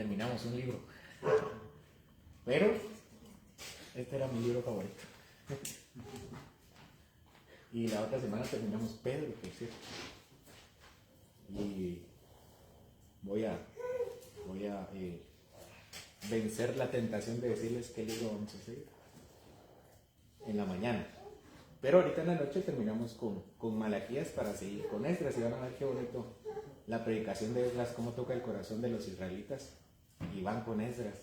terminamos un libro. Pero este era mi libro favorito. Y la otra semana terminamos Pedro, por cierto. Y voy a vencer la tentación de decirles qué libro vamos a hacer en la mañana. Pero ahorita en la noche terminamos con Malaquías para seguir con Esdras. Y van a ver qué bonito la predicación de Esdras, cómo toca el corazón de los israelitas. Y van con Esdras.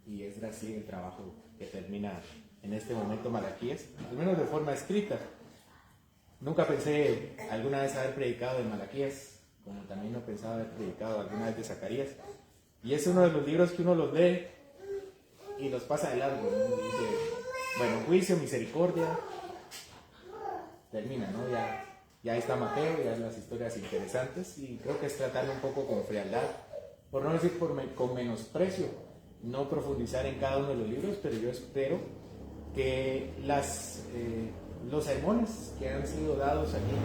Y Esdras sigue el trabajo que termina en este momento Malaquías, al menos de forma escrita. Nunca pensé alguna vez haber predicado de Malaquías, como también no pensaba haber predicado alguna vez de Zacarías. Y es uno de los libros que uno los lee y los pasa de largo, ¿no? Y dice, bueno, juicio, misericordia, termina, ¿no? Ya está Mateo, ya las historias interesantes, y creo que es tratarlo un poco con frialdad, por no decir con menosprecio, no profundizar en cada uno de los libros, pero yo espero que los sermones que han sido dados aquí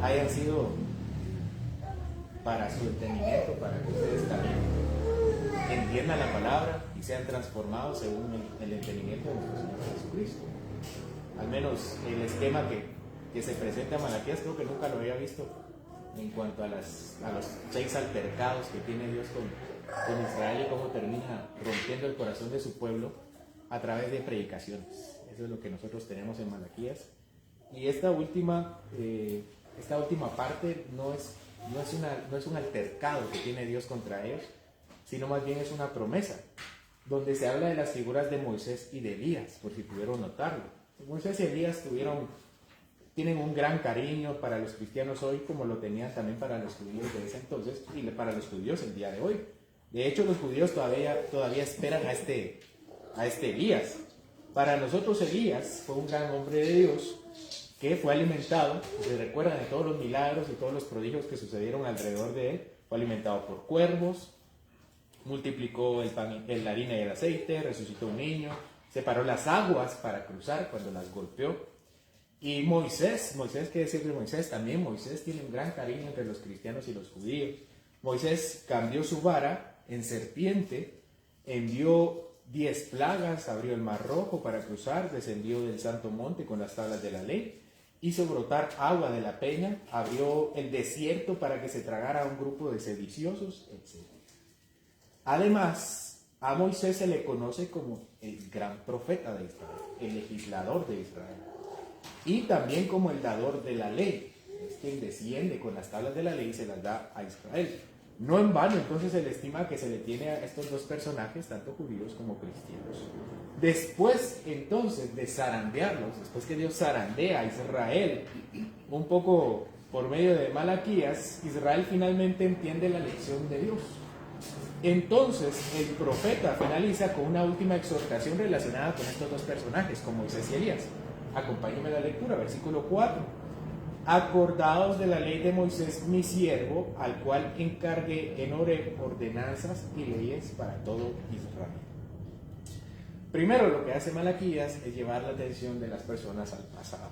hayan sido para su entendimiento, para que ustedes también entiendan la palabra y sean transformados según el entendimiento de nuestro Señor Jesucristo. Al menos el esquema que se presenta a Malaquías creo que nunca lo había visto en cuanto a los 6 altercados que tiene Dios con Israel y cómo termina rompiendo el corazón de su pueblo a través de predicaciones. Eso es lo que nosotros tenemos en Malaquías. Y esta última parte no es un altercado que tiene Dios contra ellos, sino más bien es una promesa, donde se habla de las figuras de Moisés y de Elías, por si pudieron notarlo. Moisés y Elías tienen un gran cariño para los cristianos hoy, como lo tenían también para los judíos de ese entonces y para los judíos el día de hoy. De hecho, los judíos todavía esperan a este Elías. Para nosotros Elías fue un gran hombre de Dios que fue alimentado, se recuerdan de todos los milagros y todos los prodigios que sucedieron alrededor de él, fue alimentado por cuervos, multiplicó el pan, la harina y el aceite, resucitó un niño, separó las aguas para cruzar cuando las golpeó. Y Moisés, ¿qué decir de Moisés? También Moisés tiene un gran cariño entre los cristianos y los judíos. Moisés cambió su vara en serpiente, envió 10 plagas, abrió el mar rojo para cruzar, descendió del santo monte con las tablas de la ley, hizo brotar agua de la peña, abrió el desierto para que se tragara a un grupo de sediciosos, etc. Además, a Moisés se le conoce como el gran profeta de Israel, el legislador de Israel, y también como el dador de la ley, es quien desciende con las tablas de la ley y se las da a Israel. No en vano, entonces se le estima que se le tiene a estos dos personajes, tanto judíos como cristianos. Después, entonces, de zarandearlos, después que Dios zarandea a Israel, un poco por medio de Malaquías, Israel finalmente entiende la lección de Dios. Entonces, el profeta finaliza con una última exhortación relacionada con estos dos personajes, con Moisés y Elías. Acompáñenme a la lectura, versículo 4. Acordaos de la ley de Moisés, mi siervo, al cual encargué en Horeb ordenanzas y leyes para todo Israel. Primero, lo que hace Malaquías es llevar la atención de las personas al pasado.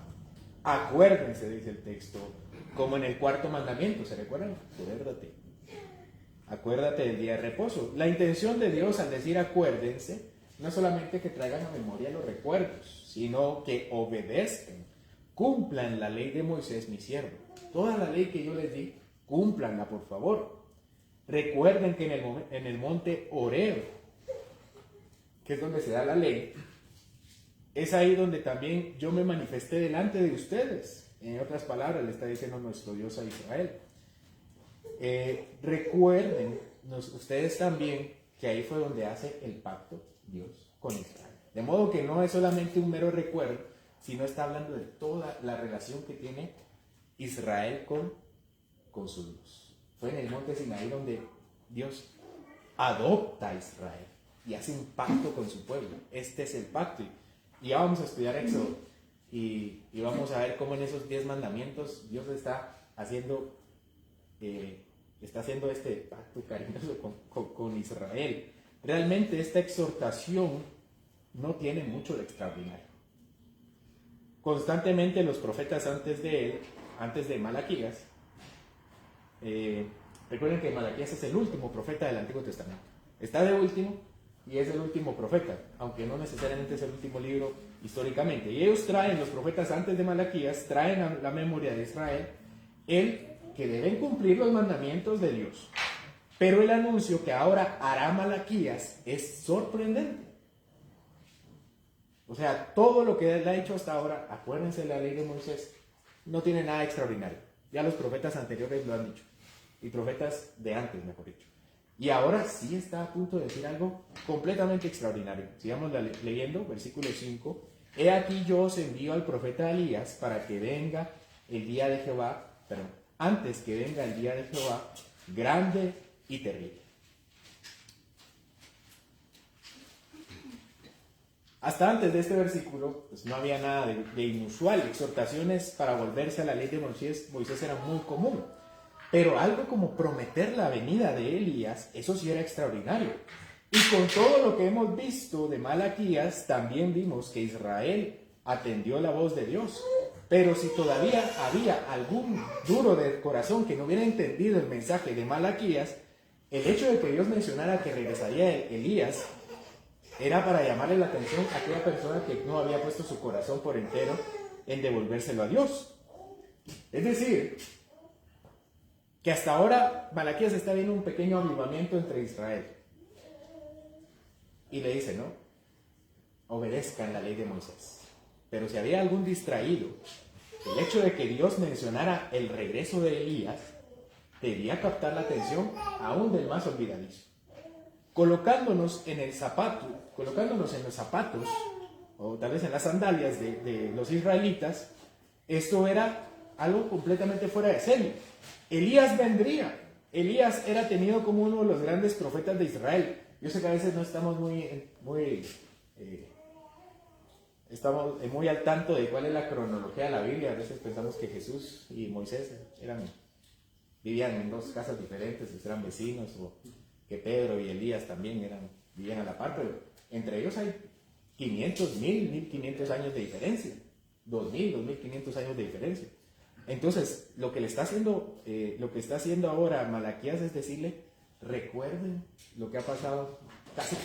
Acuérdense, dice el texto, como en el 4º mandamiento, ¿se recuerdan? Acuérdate del día de reposo. La intención de Dios al decir acuérdense, no solamente que traigan a memoria los recuerdos, sino que obedezcan, cumplan la ley de Moisés, mi siervo. Toda la ley que yo les di, cúmplanla, por favor. Recuerden que en el monte Horeb, que es donde se da la ley, es ahí donde también yo me manifesté delante de ustedes. En otras palabras, le está diciendo nuestro Dios a Israel. Recuerden, ustedes también, que ahí fue donde hace el pacto Dios con Israel. De modo que no es solamente un mero recuerdo, sino está hablando de toda la relación que tiene Israel con su Dios. Fue en el monte Sinaí donde Dios adopta a Israel y hace un pacto con su pueblo. Este es el pacto. Y ya vamos a estudiar Éxodo y vamos a ver cómo en esos 10 mandamientos Dios está haciendo este pacto cariñoso con Israel. Realmente esta exhortación no tiene mucho de extraordinario. Constantemente los profetas antes de Malaquías, recuerden que Malaquías es el último profeta del Antiguo Testamento. Está de último y es el último profeta, aunque no necesariamente es el último libro históricamente. Y ellos traen, los profetas antes de Malaquías, traen a la memoria de Israel el que deben cumplir los mandamientos de Dios. Pero el anuncio que ahora hará Malaquías es sorprendente. O sea, todo lo que él ha hecho hasta ahora, acuérdense de la ley de Moisés, no tiene nada extraordinario. Ya los profetas anteriores lo han dicho. Y profetas de antes, mejor dicho. Y ahora sí está a punto de decir algo completamente extraordinario. Sigamos leyendo, versículo 5. He aquí yo os envío al profeta Elías para que venga el día de Jehová, antes que venga el día de Jehová, grande y terrible. Hasta antes de este versículo, pues no había nada de inusual. Exhortaciones para volverse a la ley de Moisés eran muy común. Pero algo como prometer la venida de Elías, eso sí era extraordinario. Y con todo lo que hemos visto de Malaquías, también vimos que Israel atendió la voz de Dios. Pero si todavía había algún duro de corazón que no hubiera entendido el mensaje de Malaquías, el hecho de que Dios mencionara que regresaría Elías era para llamarle la atención a aquella persona que no había puesto su corazón por entero en devolvérselo a Dios. Es decir, que hasta ahora Malaquías está viendo un pequeño avivamiento entre Israel. Y le dice, ¿no? Obedezcan la ley de Moisés. Pero si había algún distraído, el hecho de que Dios mencionara el regreso de Elías debía captar la atención aún del más olvidadizo. Colocándonos en los zapatos, o tal vez en las sandalias de los israelitas, esto era algo completamente fuera de serie. Elías vendría. Elías era tenido como uno de los grandes profetas de Israel. Yo sé que a veces no estamos muy al tanto de cuál es la cronología de la Biblia. A veces pensamos que Jesús y Moisés vivían en dos casas diferentes, eran vecinos, o que Pedro y Elías también vivían a la par, pero entre ellos hay 500, 1500 años de diferencia, 2500 años de diferencia. Entonces, lo que está haciendo ahora Malaquías es decirle, recuerden lo que ha pasado casi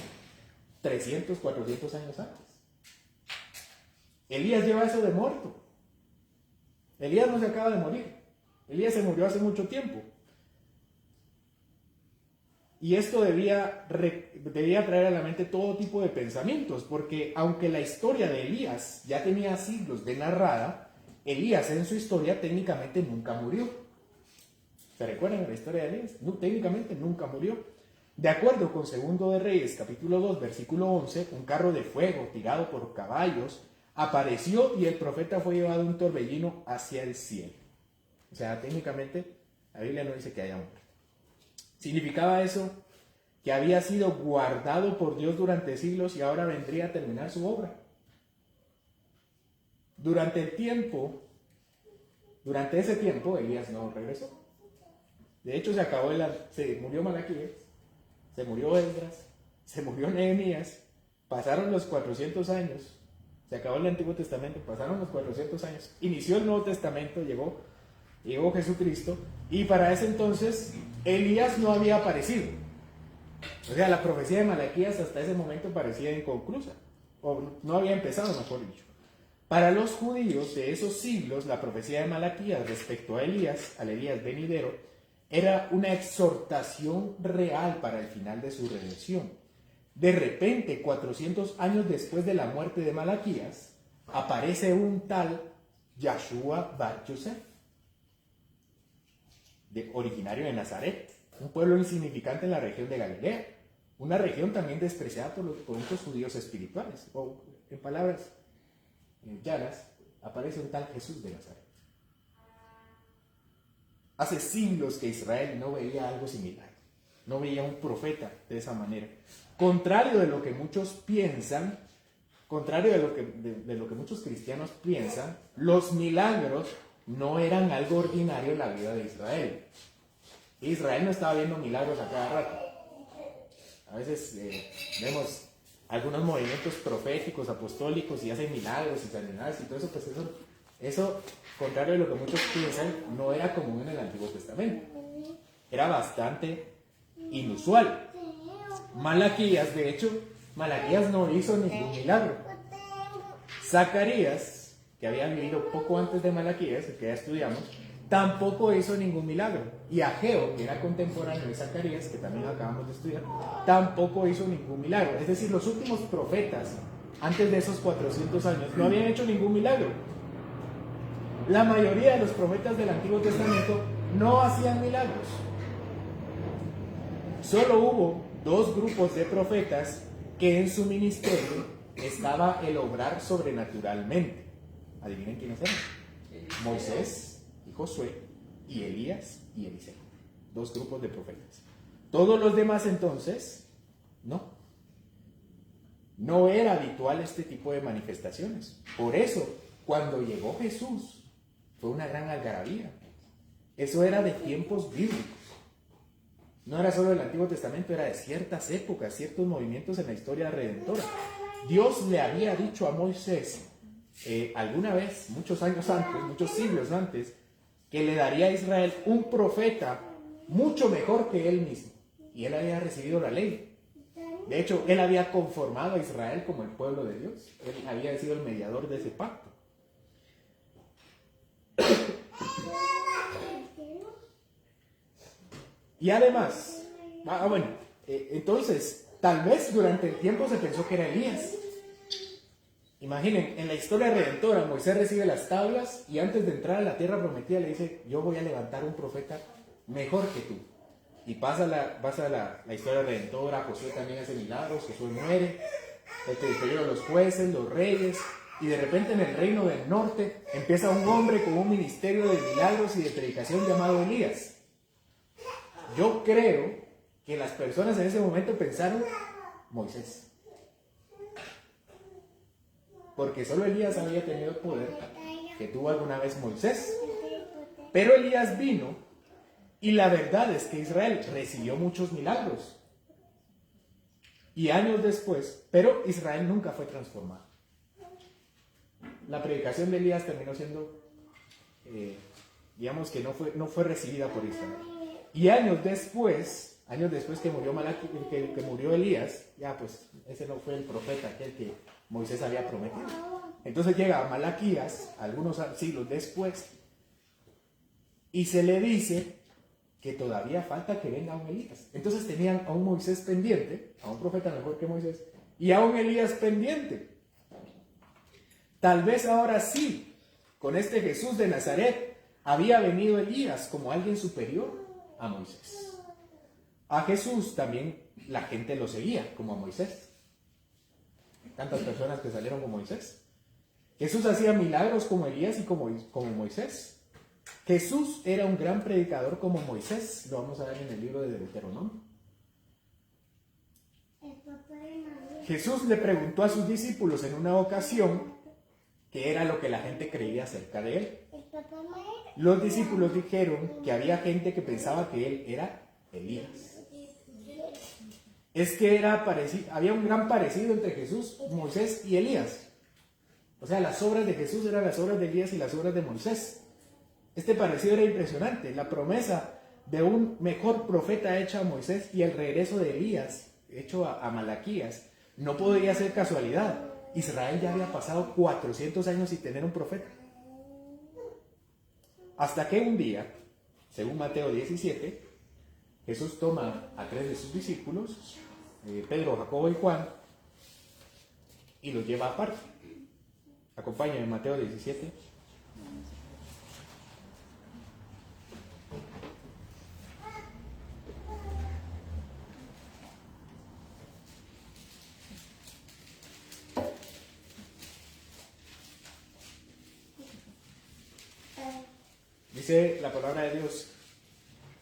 300, 400 años antes. Elías lleva eso de muerto. Elías no se acaba de morir. Elías se murió hace mucho tiempo. Y esto debía traer a la mente todo tipo de pensamientos, porque aunque la historia de Elías ya tenía siglos de narrada, Elías en su historia técnicamente nunca murió. ¿Se recuerdan la historia de Elías? No, técnicamente nunca murió. De acuerdo con 2 de Reyes, capítulo 2, versículo 11, un carro de fuego tirado por caballos apareció y el profeta fue llevado en un torbellino hacia el cielo. O sea, técnicamente la Biblia no dice que haya muerto. ¿Significaba eso que había sido guardado por Dios durante siglos y ahora vendría a terminar su obra? Durante ese tiempo, Elías no regresó. De hecho, se murió Malaquías, se murió Esdras, se murió Nehemías, pasaron los 400 años, se acabó el Antiguo Testamento, pasaron los 400 años, inició el Nuevo Testamento, llegó Jesucristo, y para ese entonces Elías no había aparecido. O sea, la profecía de Malaquías hasta ese momento parecía inconclusa, o no había empezado, mejor dicho. Para los judíos de esos siglos, la profecía de Malaquías respecto a Elías, al Elías venidero, era una exhortación real para el final de su redención. De repente, 400 años después de la muerte de Malaquías, aparece un tal Yahshua Bar Yosef, originario de Nazaret, un pueblo insignificante en la región de Galilea, una región también despreciada por muchos judíos espirituales, o en palabras llanas, aparece un tal Jesús de Nazaret. Hace siglos que Israel no veía algo similar, no veía un profeta de esa manera. Contrario de lo que muchos piensan, contrario de lo que muchos cristianos piensan, los milagros no eran algo ordinario en la vida de Israel. Israel no estaba viendo milagros a cada rato. A veces vemos algunos movimientos proféticos, apostólicos, y hacen milagros y sanidades y todo eso, pues eso, contrario de lo que muchos piensan, no era común en el Antiguo Testamento. Era bastante inusual. Malaquías, de hecho, Malaquías no hizo ningún milagro. Zacarías, que había vivido poco antes de Malaquías, el que ya estudiamos, tampoco hizo ningún milagro. Y Ageo, que era contemporáneo de Zacarías, que también acabamos de estudiar, tampoco hizo ningún milagro. Es decir, los últimos profetas, antes de esos 400 años, no habían hecho ningún milagro. La mayoría de los profetas del Antiguo Testamento no hacían milagros. Solo hubo 2 grupos de profetas que en su ministerio estaba el obrar sobrenaturalmente. Adivinen quiénes eran. Moisés y Josué, y Elías y Eliseo. 2 grupos de profetas. Todos los demás entonces, no. No era habitual este tipo de manifestaciones. Por eso, cuando llegó Jesús, fue una gran algarabía. Eso era de tiempos bíblicos. No era solo del Antiguo Testamento, era de ciertas épocas, ciertos movimientos en la historia redentora. Dios le había dicho a Moisés, alguna vez, muchos años antes, muchos siglos antes, que le daría a Israel un profeta mucho mejor que él mismo. Y él había recibido la ley. De hecho, él había conformado a Israel como el pueblo de Dios. Él había sido el mediador de ese pacto. Y además, entonces, tal vez durante el tiempo se pensó que era Elías. Imaginen, en la historia redentora, Moisés recibe las tablas y antes de entrar a la tierra prometida le dice, yo voy a levantar un profeta mejor que tú. Y pasa la historia redentora, Josué también hace milagros, Josué muere, el territorio de los jueces, los reyes, y de repente en el reino del norte empieza un hombre con un ministerio de milagros y de predicación llamado Elías. Yo creo que las personas en ese momento pensaron Moisés. Porque solo Elías había tenido el poder que tuvo alguna vez Moisés. Pero Elías vino y la verdad es que Israel recibió muchos milagros. Y años después, pero Israel nunca fue transformado. La predicación de Elías terminó siendo, digamos que no fue recibida por Israel. Y años después que murió que murió Elías, ya pues ese no fue el profeta, aquel que Moisés había prometido. Entonces llega Malaquías, algunos siglos después, y se le dice que todavía falta que venga un Elías. Entonces tenían a un Moisés pendiente, a un profeta mejor que Moisés, y a un Elías pendiente. Tal vez ahora sí, con este Jesús de Nazaret, había venido Elías como alguien superior a Moisés. A Jesús también la gente lo seguía, como a Moisés. Tantas personas que salieron como Moisés. Jesús hacía milagros como Elías y como Moisés. Jesús era un gran predicador como Moisés. Lo vamos a ver en el libro de Deuteronomio. Jesús le preguntó a sus discípulos en una ocasión qué era lo que la gente creía acerca de él. Los discípulos dijeron que había gente que pensaba que él era Elías. Es que había un gran parecido entre Jesús, Moisés y Elías. O sea, las obras de Jesús eran las obras de Elías y las obras de Moisés. Este parecido era impresionante. La promesa de un mejor profeta hecha a Moisés y el regreso de Elías hecho a Malaquías no podría ser casualidad. Israel ya había pasado 400 años sin tener un profeta. Hasta que un día, según Mateo 17, Jesús toma a 3 de sus discípulos, Pedro, Jacobo y Juan, y los lleva aparte. Acompáñenme en Mateo 17. Dice la palabra de Dios,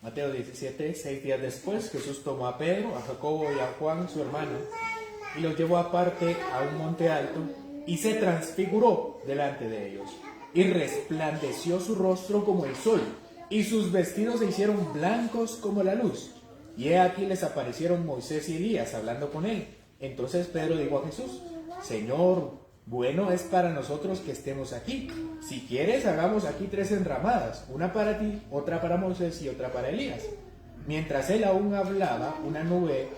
Mateo 17, 6 días después, Jesús tomó a Pedro, a Jacobo y a Juan, su hermano, y los llevó aparte a un monte alto, y se transfiguró delante de ellos, y resplandeció su rostro como el sol, y sus vestidos se hicieron blancos como la luz. Y he aquí les aparecieron Moisés y Elías hablando con él. Entonces Pedro dijo a Jesús, Señor, bueno es para nosotros que estemos aquí. Si quieres, hagamos aquí 3 enramadas, una para ti, otra para Moisés y otra para Elías. Mientras él aún hablaba, una nube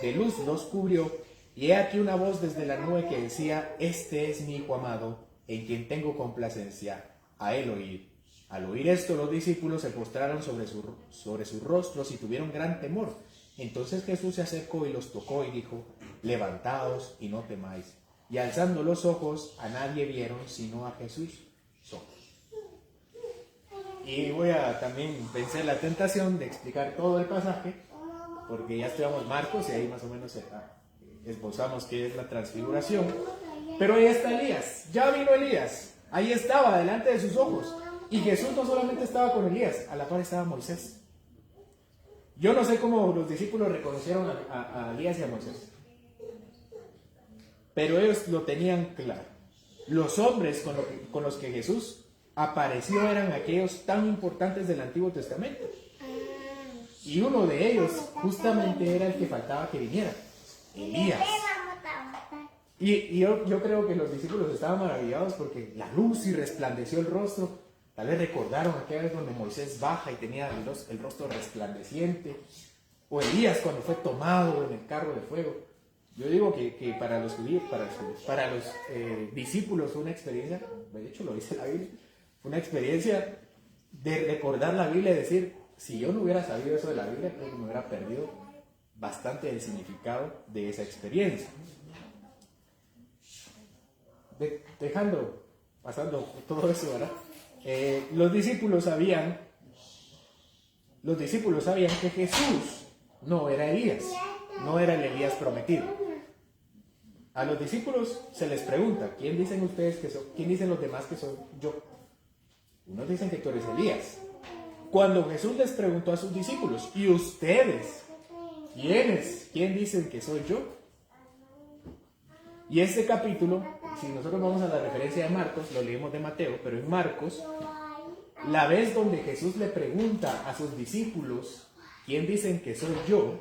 de luz los cubrió, y he aquí una voz desde la nube que decía: este es mi hijo amado, en quien tengo complacencia, a él oír. Al oír esto, los discípulos se postraron sobre sus rostros y tuvieron gran temor. Entonces Jesús se acercó y los tocó y dijo: levantaos y no temáis. Y alzando los ojos, a nadie vieron sino a Jesús solo. Y voy a también vencer la tentación de explicar todo el pasaje, porque ya estudiamos Marcos y ahí más o menos esbozamos qué es la transfiguración. Pero ahí está Elías, ya vino Elías, ahí estaba delante de sus ojos. Y Jesús no solamente estaba con Elías, a la par estaba Moisés. Yo no sé cómo los discípulos reconocieron a Elías y a Moisés, pero ellos lo tenían claro. Los hombres con los que Jesús apareció eran aquellos tan importantes del Antiguo Testamento. Y uno de ellos justamente era el que faltaba que viniera, Elías. Y yo creo que los discípulos estaban maravillados porque la luz y resplandeció el rostro. Tal vez recordaron aquella vez donde Moisés baja y tenía el rostro resplandeciente. O Elías cuando fue tomado en el carro de fuego. Yo digo que para los judíos, para los discípulos fue una experiencia, de hecho lo dice la Biblia, fue una experiencia de recordar la Biblia y decir: si yo no hubiera sabido eso de la Biblia, creo que me hubiera perdido bastante del significado de esa experiencia. Pasando todo eso, ¿verdad? Los discípulos sabían que Jesús no era Elías, no era el Elías prometido. A los discípulos se les pregunta: ¿quién dicen ustedes que soy? ¿Quién dicen los demás que soy yo? Unos dicen que tú eres Elías. Cuando Jesús les preguntó a sus discípulos: ¿y ustedes? ¿Quién dicen que soy yo? Y este capítulo, si nosotros vamos a la referencia de Marcos, lo leemos de Mateo, pero en Marcos, la vez donde Jesús le pregunta a sus discípulos: ¿quién dicen que soy yo?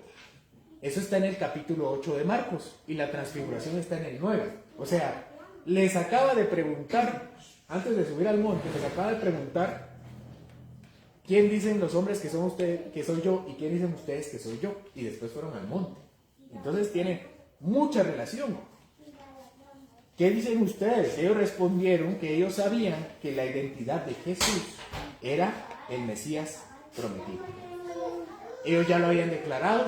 Eso está en el capítulo 8 de Marcos, y la transfiguración está en el 9. O sea, les acaba de preguntar, antes de subir al monte, les acaba de preguntar: ¿quién dicen los hombres que son ustedes, que soy yo? ¿Y quién dicen ustedes que soy yo? Y después fueron al monte. Entonces tiene mucha relación. ¿Qué dicen ustedes? Ellos respondieron que ellos sabían que la identidad de Jesús era el Mesías prometido. Ellos ya lo habían declarado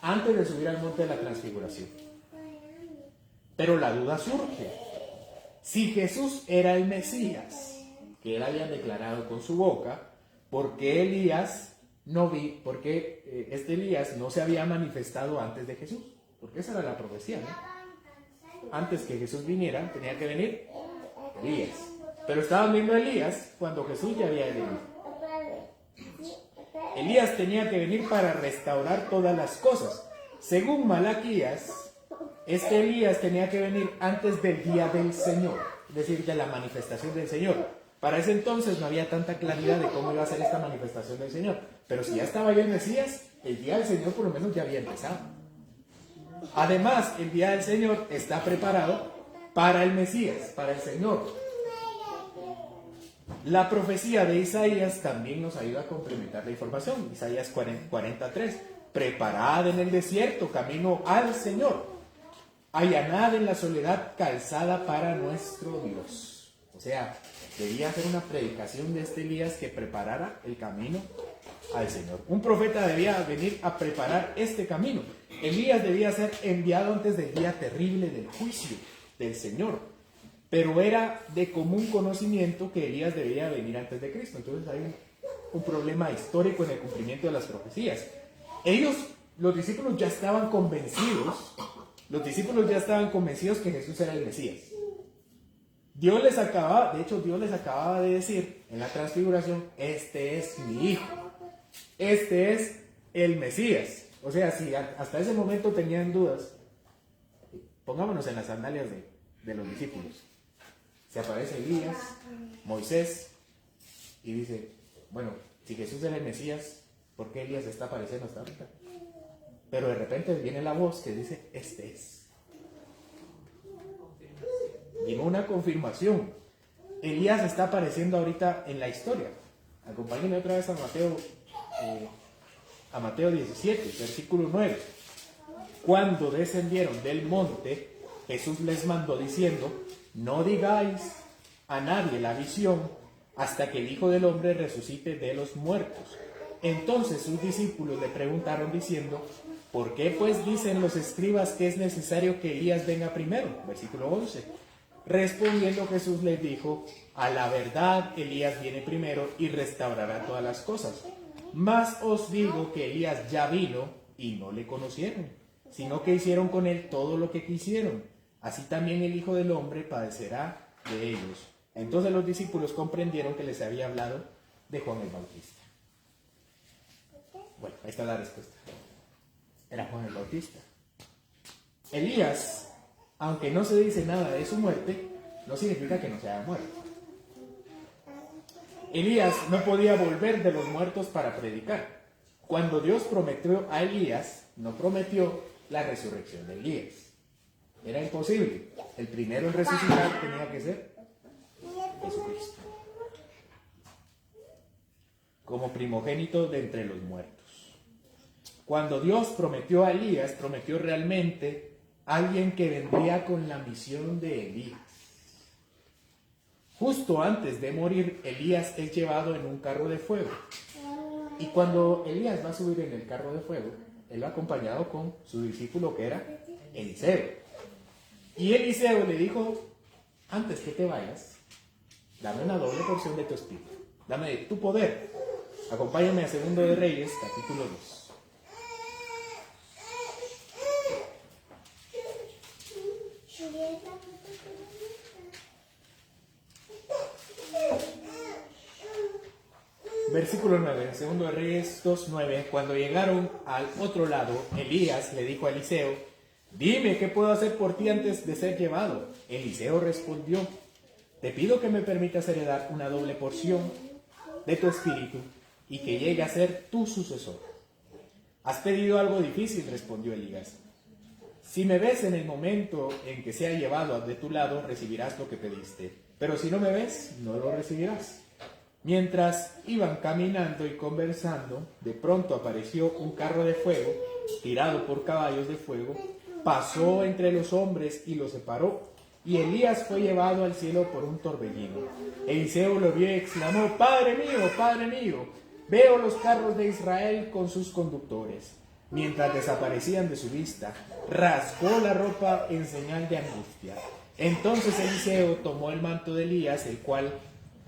antes de subir al monte de la transfiguración. Pero la duda surge: si Jesús era el Mesías que él había declarado con su boca, ¿por qué este Elías no se había manifestado antes de Jesús? Porque esa era la profecía, ¿no? Antes que Jesús viniera, tenía que venir Elías. Pero estaban viendo a Elías cuando Jesús ya había venido. Elías tenía que venir para restaurar todas las cosas. Según Malaquías, este Elías tenía que venir antes del día del Señor, es decir, de la manifestación del Señor. Para ese entonces no había tanta claridad de cómo iba a ser esta manifestación del Señor. Pero si ya estaba ya el Mesías, el día del Señor por lo menos ya había empezado. Además, el día del Señor está preparado para el Mesías, para el Señor. La profecía de Isaías también nos ayuda a complementar la información. Isaías 43. Preparad en el desierto camino al Señor. Allanad en la soledad calzada para nuestro Dios. O sea, debía hacer una predicación de este Elías que preparara el camino al Señor. Un profeta debía venir a preparar este camino. Elías debía ser enviado antes del día terrible del juicio del Señor. Pero era de común conocimiento que Elías debía venir antes de Cristo. Entonces hay un problema histórico en el cumplimiento de las profecías. Los discípulos ya estaban convencidos. Que Jesús era el Mesías. Dios les acababa de decir en la transfiguración: este es mi hijo, este es el Mesías. O sea, si hasta ese momento tenían dudas, pongámonos en las sandalias de los discípulos. Se aparece Elías, Moisés, y dice: bueno, si Jesús era el Mesías, ¿por qué Elías está apareciendo hasta ahorita? Pero de repente viene la voz que dice: este es. Llegó una confirmación. Elías está apareciendo ahorita en la historia. Acompáñenme otra vez a Mateo 17, versículo 9. Cuando descendieron del monte, Jesús les mandó diciendo: no digáis a nadie la visión hasta que el Hijo del Hombre resucite de los muertos. Entonces sus discípulos le preguntaron diciendo: ¿por qué pues dicen los escribas que es necesario que Elías venga primero? Versículo 11. Respondiendo Jesús les dijo: a la verdad Elías viene primero y restaurará todas las cosas. Mas os digo que Elías ya vino y no le conocieron, sino que hicieron con él todo lo que quisieron. Así también el Hijo del Hombre padecerá de ellos. Entonces los discípulos comprendieron que les había hablado de Juan el Bautista. Bueno, ahí está la respuesta. Era Juan el Bautista. Elías, aunque no se dice nada de su muerte, no significa que no se haya muerto. Elías no podía volver de los muertos para predicar. Cuando Dios prometió a Elías, no prometió la resurrección de Elías. Era imposible. El primero en resucitar tenía que ser Jesucristo, como primogénito de entre los muertos. Cuando Dios prometió a Elías, prometió realmente a alguien que vendría con la misión de Elías. Justo antes de morir, Elías es llevado en un carro de fuego. Y cuando Elías va a subir en el carro de fuego, él va acompañado con su discípulo que era Eliseo. Y Eliseo le dijo: antes que te vayas, dame una doble porción de tu espíritu, dame de tu poder. Acompáñame a 2 de Reyes, capítulo 2. Versículo 9, 2 de Reyes 2:9. Cuando llegaron al otro lado, Elías le dijo a Eliseo: dime, ¿qué puedo hacer por ti antes de ser llevado? Eliseo respondió: te pido que me permitas heredar una doble porción de tu espíritu y que llegue a ser tu sucesor. Has pedido algo difícil, respondió Elías. Si me ves en el momento en que sea llevado de tu lado, recibirás lo que pediste. Pero si no me ves, no lo recibirás. Mientras iban caminando y conversando, de pronto apareció un carro de fuego, tirado por caballos de fuego, pasó entre los hombres y los separó, y Elías fue llevado al cielo por un torbellino. Eliseo lo vio y exclamó: Padre mío, veo los carros de Israel con sus conductores. Mientras desaparecían de su vista, rasgó la ropa en señal de angustia. Entonces Eliseo tomó el manto de Elías, el cual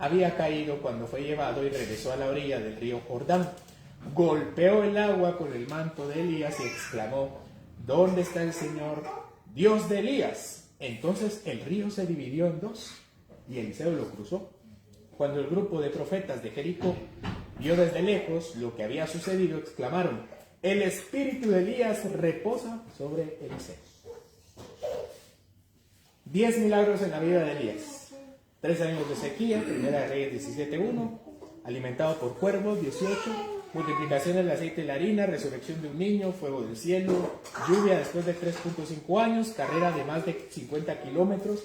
había caído cuando fue llevado, y regresó a la orilla del río Jordán. Golpeó el agua con el manto de Elías y exclamó: ¿dónde está el Señor, Dios de Elías? Entonces el río se dividió en dos y Eliseo lo cruzó. Cuando el grupo de profetas de Jericó vio desde lejos lo que había sucedido, exclamaron: el espíritu de Elías reposa sobre Eliseo. 10 milagros en la vida de Elías. 3 años de sequía, 1 Reyes 17:1, alimentado por cuervos, 18, multiplicación del aceite y la harina, resurrección de un niño, fuego del cielo, lluvia después de 3.5 años, carrera de más de 50 kilómetros,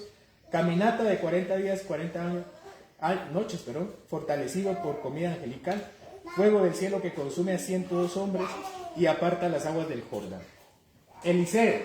caminata de 40 días, 40 noches, fortalecido por comida angelical, fuego del cielo que consume a 102 hombres y aparta las aguas del Jordán. Eliseo,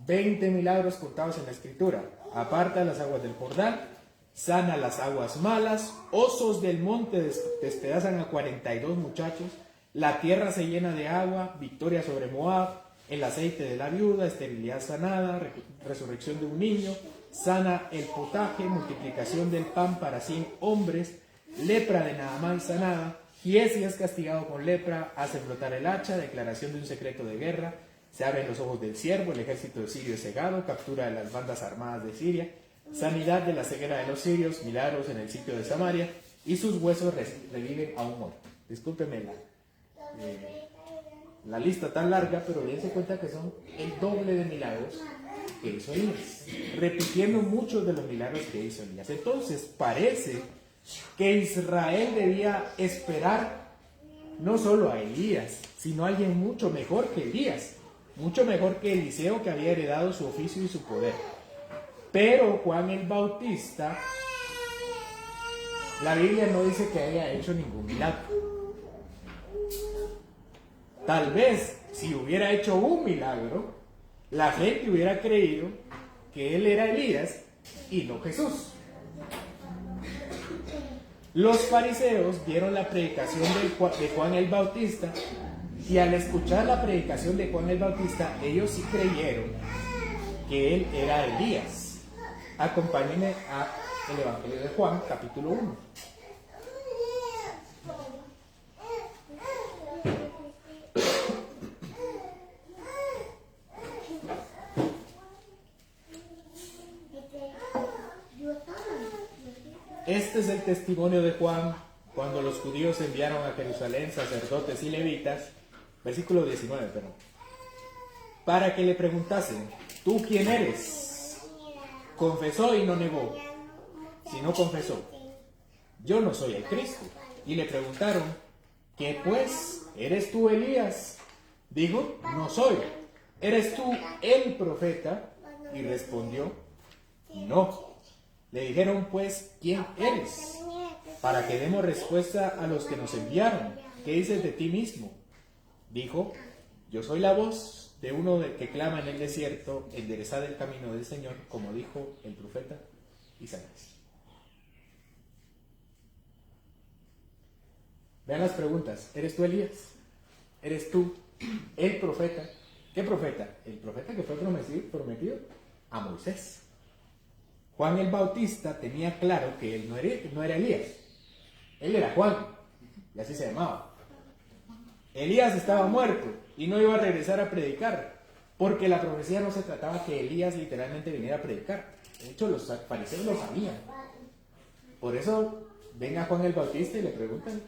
20 milagros contados en la escritura: aparta las aguas del Jordán, sana las aguas malas, osos del monte despedazan a 42 muchachos, la tierra se llena de agua, victoria sobre Moab, el aceite de la viuda, esterilidad sanada, resurrección de un niño, sana el potaje, multiplicación del pan para 100 hombres, lepra de Naamán sanada, Giesi es castigado con lepra, hace flotar el hacha, declaración de un secreto de guerra, se abren los ojos del siervo, el ejército sirio es cegado, captura de las bandas armadas de Siria, sanidad de la ceguera de los sirios, milagros en el sitio de Samaria, y sus huesos reviven a un muerto. Discúlpeme la lista tan larga, pero dense cuenta que son el doble de milagros que hizo Elías, repitiendo muchos de los milagros que hizo Elías. Entonces parece que Israel debía esperar no solo a Elías, sino a alguien mucho mejor que Elías, mucho mejor que Eliseo, que había heredado su oficio y su poder. Pero Juan el Bautista, la Biblia no dice que haya hecho ningún milagro. Tal vez si hubiera hecho un milagro, la gente hubiera creído que él era Elías y no Jesús. Los fariseos vieron la predicación de Juan el Bautista y al escuchar la predicación de Juan el Bautista, ellos sí creyeron que él era Elías. Acompáñenme al Evangelio de Juan, capítulo 1. Este es el testimonio de Juan cuando los judíos enviaron a Jerusalén sacerdotes y levitas, versículo 19, para que le preguntasen: ¿tú quién eres? Confesó y no negó, sino confesó: yo no soy el Cristo. Y le preguntaron: ¿qué pues? ¿Eres tú Elías? Dijo: no soy. ¿Eres tú el profeta? Y respondió: no. Le dijeron pues: ¿quién eres? Para que demos respuesta a los que nos enviaron. ¿Qué dices de ti mismo? Dijo: yo soy la voz de uno que clama en el desierto, enderezad el camino del Señor, como dijo el profeta Isaías. Vean las preguntas. ¿Eres tú Elías? ¿Eres tú el profeta? ¿Qué profeta? El profeta que fue prometido a Moisés. Juan el Bautista tenía claro que él no era Elías. Él era Juan, y así se llamaba. Elías estaba muerto y no iba a regresar a predicar, porque la profecía no se trataba que Elías literalmente viniera a predicar. De hecho, los fariseos lo sabían. Por eso ven a Juan el Bautista y le preguntan: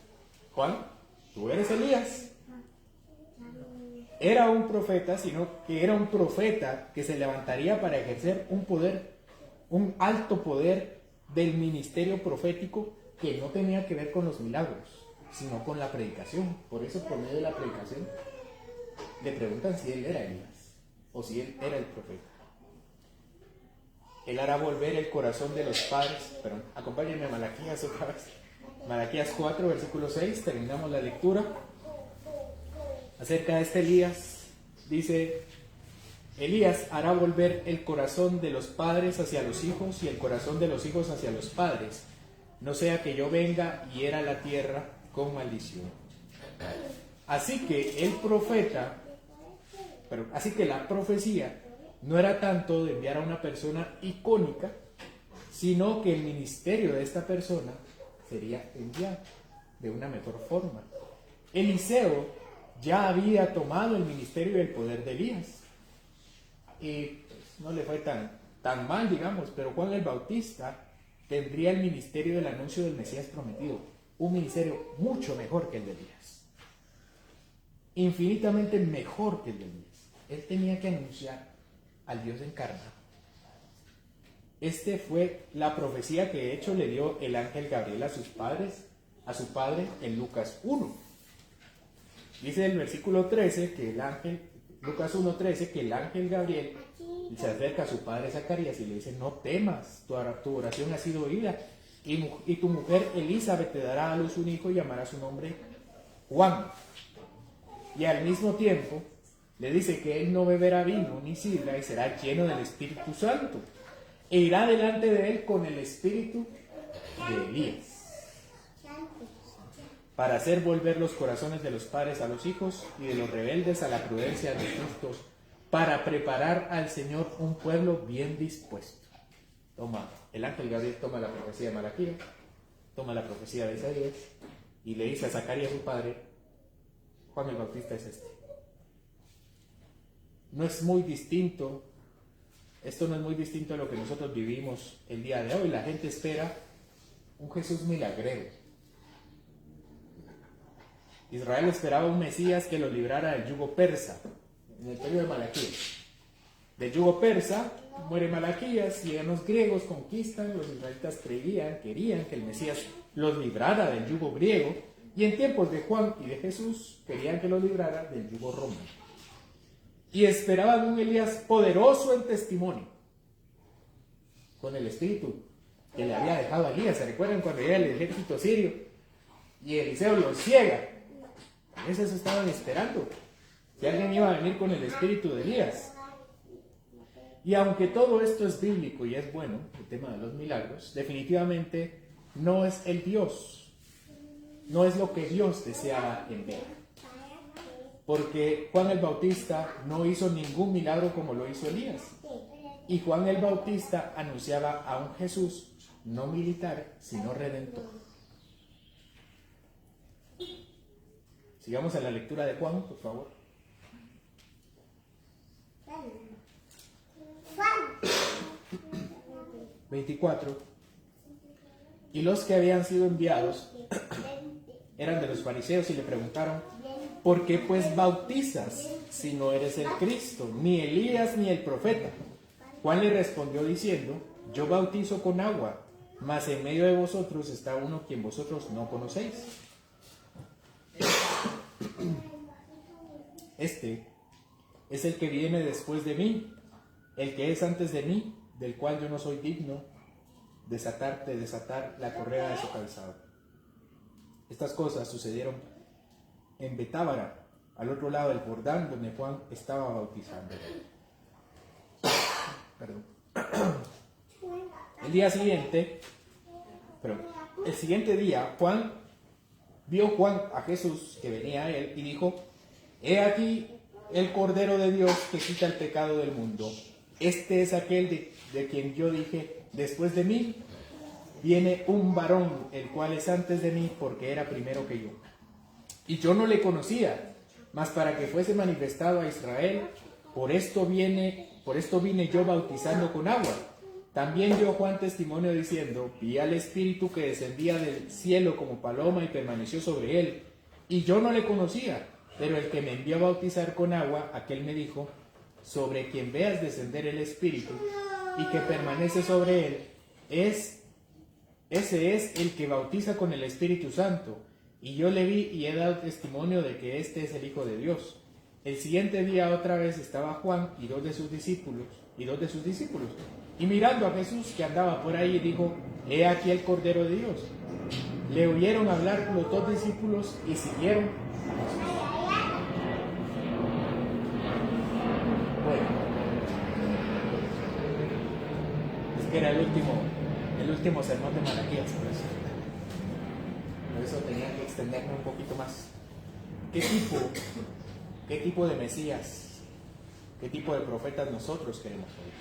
Juan, ¿tú eres Elías? Era un profeta, sino que era un profeta que se levantaría para ejercer un poder, un alto poder del ministerio profético que no tenía que ver con los milagros, sino con la predicación. Por eso, por medio de la predicación, le preguntan si él era Elías o si él era el profeta. Él hará volver el corazón de los padres. Perdón, acompáñenme a Malaquías otra vez. Malaquías 4, versículo 6, terminamos la lectura. Acerca de este Elías, dice: Elías hará volver el corazón de los padres hacia los hijos y el corazón de los hijos hacia los padres, no sea que yo venga y hiera la tierra con maldición. Así que la profecía no era tanto de enviar a una persona icónica, sino que el ministerio de esta persona sería enviado de una mejor forma. Eliseo ya había tomado el ministerio y el poder de Elías. Y pues, no le fue tan mal, digamos, pero Juan el Bautista tendría el ministerio del anuncio del Mesías prometido, un ministerio mucho mejor que el de Elías, infinitamente mejor que el de Elías. Él tenía que anunciar al Dios encarnado. Este fue la profecía que de hecho le dio el ángel Gabriel a su padre en Lucas 1. Dice el versículo 13 que Lucas 1:13, que el ángel Gabriel se acerca a su padre Zacarías y le dice: no temas, tu oración ha sido oída, y tu mujer Elizabeth te dará a luz un hijo y llamará su nombre Juan. Y al mismo tiempo le dice que él no beberá vino ni sidra y será lleno del Espíritu Santo, e irá delante de él con el espíritu de Elías, para hacer volver los corazones de los padres a los hijos y de los rebeldes a la prudencia de los justos, para preparar al Señor un pueblo bien dispuesto. El ángel Gabriel toma la profecía de Malaquías, toma la profecía de Isaías y le dice a Zacarías, su padre: Juan el Bautista es este. Esto no es muy distinto a lo que nosotros vivimos el día de hoy. La gente espera un Jesús milagrero. Israel esperaba un Mesías que los librara del yugo persa, en el periodo de Malaquías. Del yugo persa muere Malaquías, llegan los griegos, conquistan, los israelitas querían que el Mesías los librara del yugo griego, y en tiempos de Juan y de Jesús querían que los librara del yugo romano. Y esperaban un Elías poderoso en testimonio, con el espíritu que le había dejado a Elías. ¿Se recuerdan cuando llega el ejército sirio y Eliseo los ciega? Esos estaban esperando que alguien iba a venir con el espíritu de Elías. Y aunque todo esto es bíblico y es bueno, el tema de los milagros, definitivamente no es el Dios, no es lo que Dios deseaba enviar. Porque Juan el Bautista no hizo ningún milagro como lo hizo Elías. Y Juan el Bautista anunciaba a un Jesús no militar, sino redentor. Sigamos a la lectura de Juan, por favor. Juan 24. Y los que habían sido enviados eran de los fariseos y le preguntaron: ¿por qué pues bautizas si no eres el Cristo, ni Elías, ni el profeta? Juan le respondió diciendo: yo bautizo con agua, mas en medio de vosotros está uno quien vosotros no conocéis. Este es el que viene después de mí, el que es antes de mí, del cual yo no soy digno de desatar la correa de su calzado. Estas cosas sucedieron en Betábara, al otro lado del Jordán, donde Juan estaba bautizando. El siguiente día, vio Juan a Jesús que venía a él y dijo: he aquí el Cordero de Dios que quita el pecado del mundo. Este es aquel de quien yo dije: después de mí viene un varón, el cual es antes de mí, porque era primero que yo. Y yo no le conocía, mas para que fuese manifestado a Israel, por esto vine yo bautizando con agua. También dio Juan testimonio diciendo: vi al Espíritu que descendía del cielo como paloma y permaneció sobre él. Y yo no le conocía, pero el que me envió a bautizar con agua, aquel me dijo: sobre quien veas descender el Espíritu y que permanece sobre él, ese es el que bautiza con el Espíritu Santo. Y yo le vi y he dado testimonio de que este es el Hijo de Dios. El siguiente día otra vez estaba Juan y dos de sus discípulos. Y mirando a Jesús que andaba por ahí, dijo: he aquí el Cordero de Dios. Le oyeron hablar los dos discípulos y siguieron a Jesús. Bueno, es que era el último sermón de Malaquías, por eso tenía que extenderme un poquito más. ¿Qué tipo de Mesías, qué tipo de profetas nosotros queremos oír?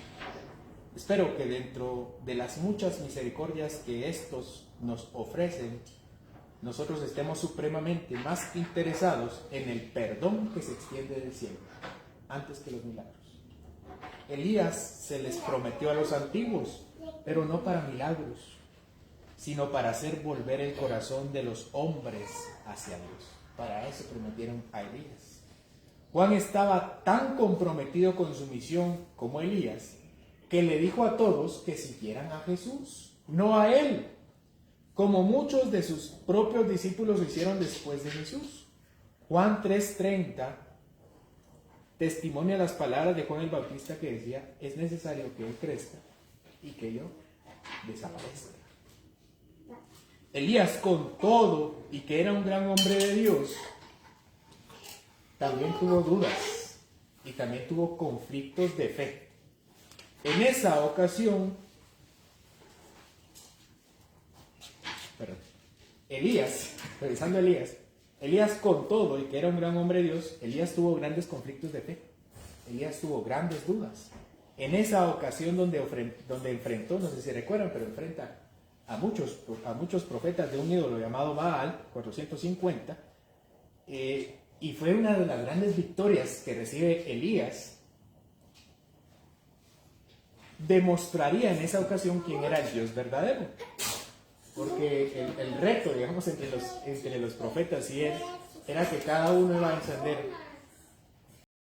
Espero que dentro de las muchas misericordias que estos nos ofrecen, nosotros estemos supremamente más interesados en el perdón que se extiende del cielo, antes que los milagros. Elías se les prometió a los antiguos, pero no para milagros, sino para hacer volver el corazón de los hombres hacia Dios. Para eso prometieron a Elías. Juan estaba tan comprometido con su misión como Elías, que le dijo a todos que siguieran a Jesús, no a él, como muchos de sus propios discípulos lo hicieron después de Jesús. Juan 3:30 testimonia las palabras de Juan el Bautista que decía: es necesario que él crezca y que yo desaparezca. Elías, con todo y que era un gran hombre de Dios, también tuvo dudas y también tuvo conflictos de fe. En esa ocasión, Elías con todo y que era un gran hombre de Dios, Elías tuvo grandes conflictos de fe. Elías tuvo grandes dudas. En esa ocasión donde enfrentó, no sé si recuerdan, pero enfrenta a muchos profetas de un ídolo llamado Baal, 450, y fue una de las grandes victorias que recibe Elías. Demostraría en esa ocasión quién era el Dios verdadero, porque el reto, digamos, entre los profetas y él era que cada uno iba a encender